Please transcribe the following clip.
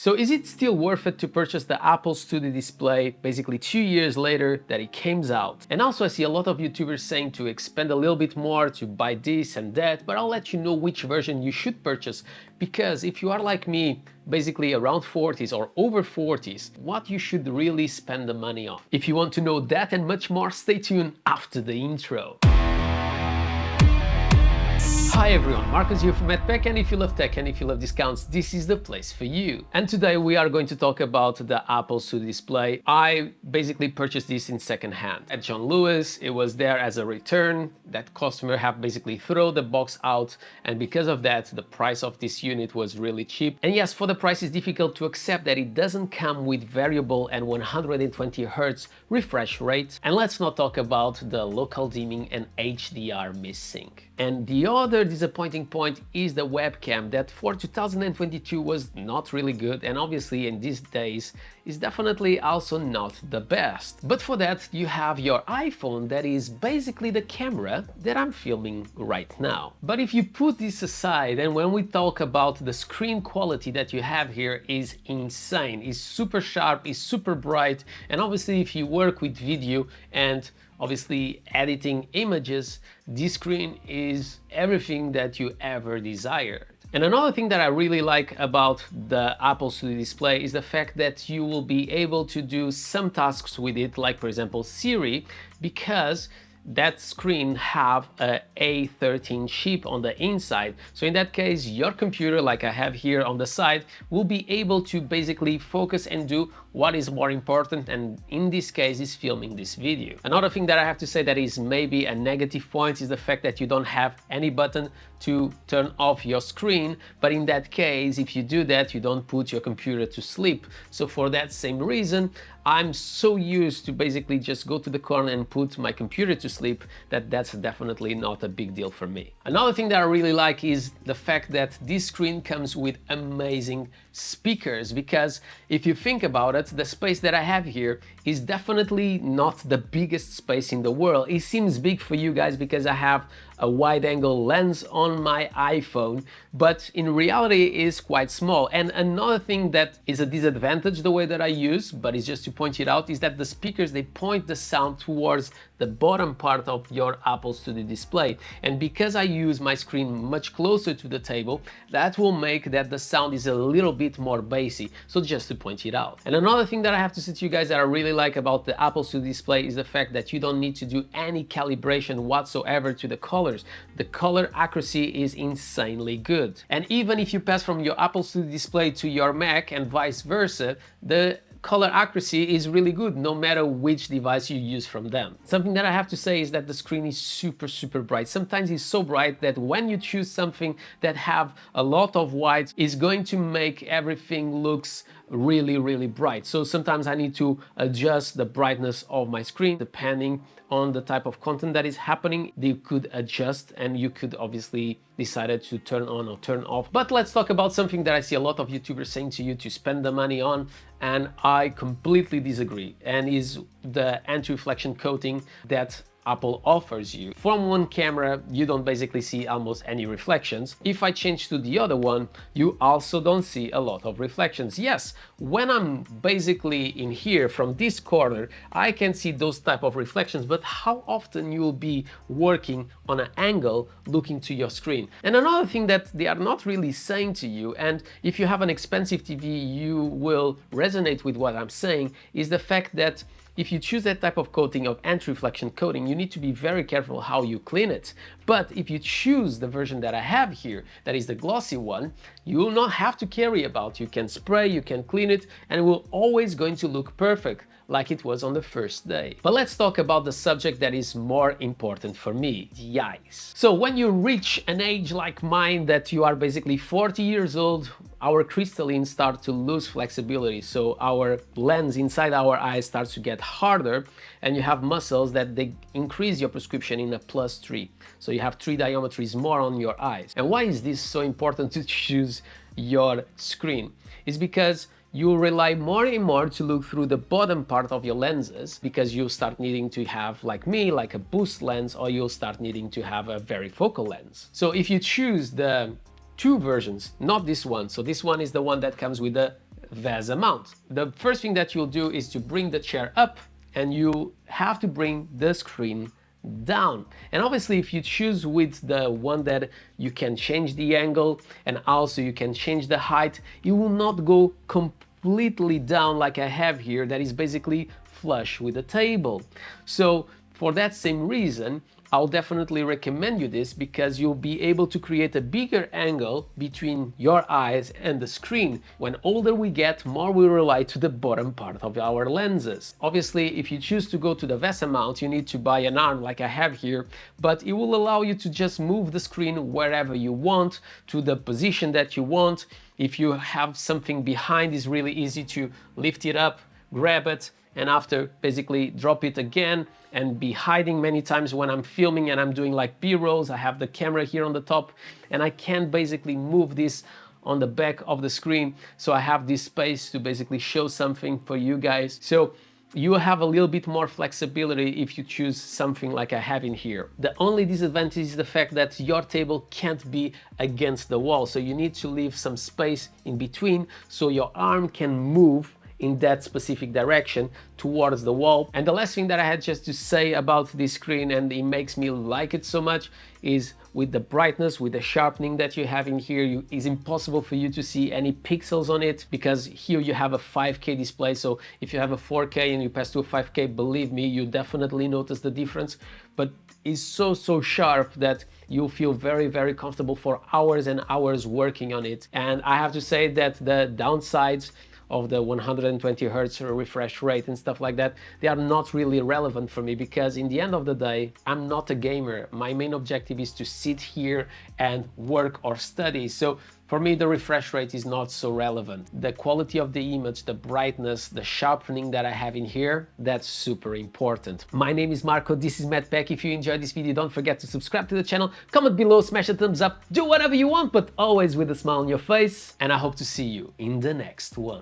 So is it still worth it to purchase the Apple Studio Display basically 2 years later that it came out? And also I see a lot of YouTubers saying to expend a little bit more, to buy this and that, but I'll let you know which version you should purchase, because if you are like me, basically around 40s or over 40s, what you should really spend the money on. If you want to know that and much more, stay tuned after the intro. Hi everyone, Marcus here from MacBook, and if you love tech and if you love discounts, this is the place for you. And today we are going to talk about the Apple Studio Display. I basically purchased this in second hand at John Lewis. It was there as a return. That customer have basically thrown the box out, and because of that the price of this unit was really cheap. And yes, for the price it's difficult to accept that it doesn't come with variable and 120 Hz refresh rate. And let's not talk about the local dimming and HDR missing. And the other disappointing point is the webcam, that for 2022 was not really good, and obviously in these days is definitely also not the best. But for that you have your iPhone, that is basically the camera that I'm filming right now. But if you put this aside, and when we talk about the screen quality that you have here is insane, is super sharp, is super bright, and obviously if you work with video and obviously editing images, this screen is everything that you ever desired. And another thing that I really like about the Apple Studio Display is the fact that you will be able to do some tasks with it, like for example Siri, because that screen have a A13 chip on the inside. So in that case, your computer, like I have here on the side, will be able to basically focus and do what is more important, and in this case is filming this video. Another thing that I have to say that is maybe a negative point is the fact that you don't have any button to turn off your screen, but in that case, if you do that, you don't put your computer to sleep. So for that same reason, I'm so used to basically just go to the corner and put my computer to sleep that that's definitely not a big deal for me. Another thing that I really like is the fact that this screen comes with amazing speakers, because if you think about it, the space that I have here is definitely not the biggest space in the world. It seems big for you guys because I have a wide angle lens on my iPhone, but in reality it is quite small. And another thing that is a disadvantage the way that I use, but it's just to point it out, is that the speakers, they point the sound towards the bottom part of your Apple Studio Display. And because I use my screen much closer to the table, that will make that the sound is a little bit more bassy. So just to point it out. And another thing that I have to say to you guys that I really like about the Apple Studio Display is the fact that you don't need to do any calibration whatsoever to the colors. The color accuracy is insanely good. And even if you pass from your Apple Studio Display to your Mac and vice versa, the color accuracy is really good no matter which device you use from them. Something that I have to say is that the screen is super bright. Sometimes it's so bright that when you choose something that have a lot of whites, it's going to make everything looks really bright. So sometimes I need to adjust the brightness of my screen depending on the type of content that is happening. You could adjust and you could obviously decide to turn on or turn off. But let's talk about something that I see a lot of YouTubers saying to you to spend the money on, and I completely disagree, and is the anti-reflection coating that Apple offers you. From one camera, you don't basically see almost any reflections. If I change to the other one, you also don't see a lot of reflections. Yes, when I'm basically in here from this corner, I can see those type of reflections, but how often you will be working on an angle looking to your screen? And another thing that they are not really saying to you, and if you have an expensive TV, you will resonate with what I'm saying, is the fact that if you choose that type of coating of anti-reflection coating, you need to be very careful how you clean it. But if you choose the version that I have here, that is the glossy one, you will not have to carry about. You can spray, you can clean it, and it will always going to look perfect like it was on the first day. But let's talk about the subject that is more important for me, the eyes. So when you reach an age like mine, that you are basically 40 years old, our crystallines start to lose flexibility. So our lens inside our eyes starts to get harder, and you have muscles that they increase your prescription in a +3. So you have 3 dioptries more on your eyes. And why is this so important to choose your screen? It's because you rely more and more to look through the bottom part of your lenses, because you start needing to have, like me, like a boost lens, or you'll start needing to have a varifocal lens. So if you choose the 2 versions, not this one, so this one is the one that comes with the VESA mount. The first thing that you'll do is to bring the chair up, and you have to bring the screen down. And obviously, if you choose with the one that you can change the angle and also you can change the height, it will not go completely down like I have here, that is basically flush with the table. So for that same reason, I'll definitely recommend you this, because you'll be able to create a bigger angle between your eyes and the screen. When older we get, more we rely to the bottom part of our lenses. Obviously, if you choose to go to the VESA mount, you need to buy an arm like I have here, but it will allow you to just move the screen wherever you want, to the position that you want. If you have something behind, it's really easy to lift it up, grab it, and after basically drop it again, and be hiding many times when I'm filming and I'm doing like B-rolls. I have the camera here on the top and I can basically move this on the back of the screen, so I have this space to basically show something for you guys. So you have a little bit more flexibility if you choose something like I have in here. The only disadvantage is the fact that your table can't be against the wall, so you need to leave some space in between so your arm can move in that specific direction towards the wall. And the last thing that I had just to say about this screen, and it makes me like it so much, is with the brightness, with the sharpening that you have in here, it's impossible for you to see any pixels on it, because here you have a 5K display. So if you have a 4K and you pass to a 5K, believe me, you definitely notice the difference. But it's so sharp that you'll feel very comfortable for hours and hours working on it. And I have to say that the downsides of the 120 hertz refresh rate and stuff like that, they are not really relevant for me, because in the end of the day, I'm not a gamer. My main objective is to sit here and work or study. So for me, the refresh rate is not so relevant. The quality of the image, the brightness, the sharpening that I have in here, that's super important. My name is Marco, this is MacPack. If you enjoyed this video, don't forget to subscribe to the channel, comment below, smash a thumbs up, do whatever you want, but always with a smile on your face. And I hope to see you in the next one.